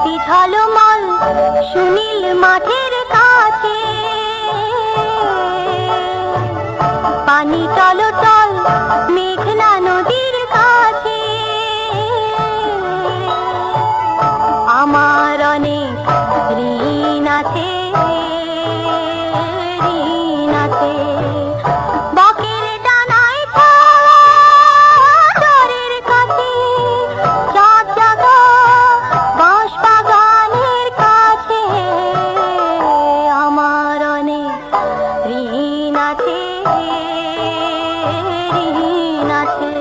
স্মৃতি ঝলমল সুনীল মাঠের কাছে, পানি টলটল মেঘনা নদীর কাছে, আমার অনেক ঋণ আছে, ঋণ আছে। বকের ডানায় চাঁদের কাছে, চাঁদ জাগা বাঁশ বাগানের কাছে, আমার অনেক ঋণ আছে, ঋণ আছে।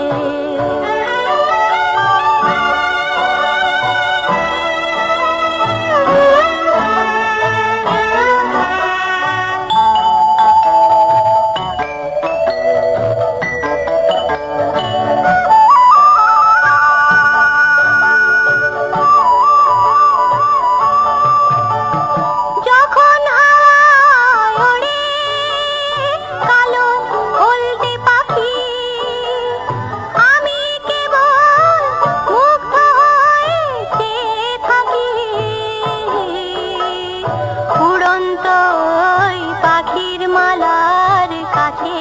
পাখির মালার কাছে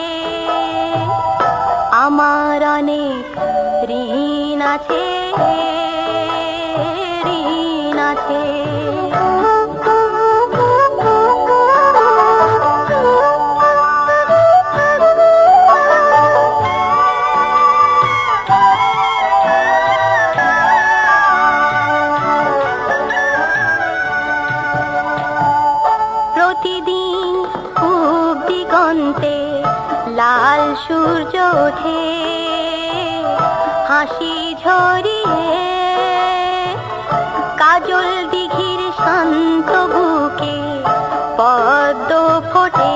আমার অনেক ঋণ আছে, ঋণ আছে। প্রতিদিন পূব দিগন্তে লাল সূর্য ওঠে, হাসি ঝরিয়ে কাজল দিঘির শান্ত বুকে পদ্ম ফোটে,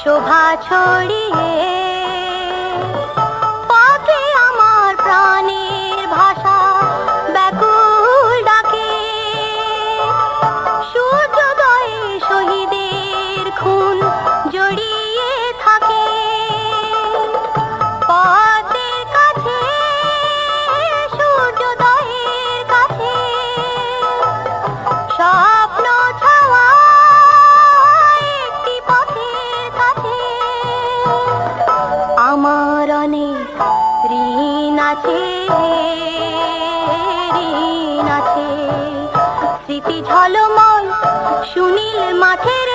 শোভা ছড়িয়ে পথে আমার প্রাণের ভাষা ব্যাকুল ডাকে। সূর্যোদয়ে শহীদের খুন জড়িয়ে থাকে, পথের কাছে সূর্যোদয়ের কাছে, স্বপ্ন ছাওয়া একটি পথের কাছে, আমার অনেক ঋণ আছে, ঋণ আছে। স্মৃতি ঝলমল সুনীল মাঠের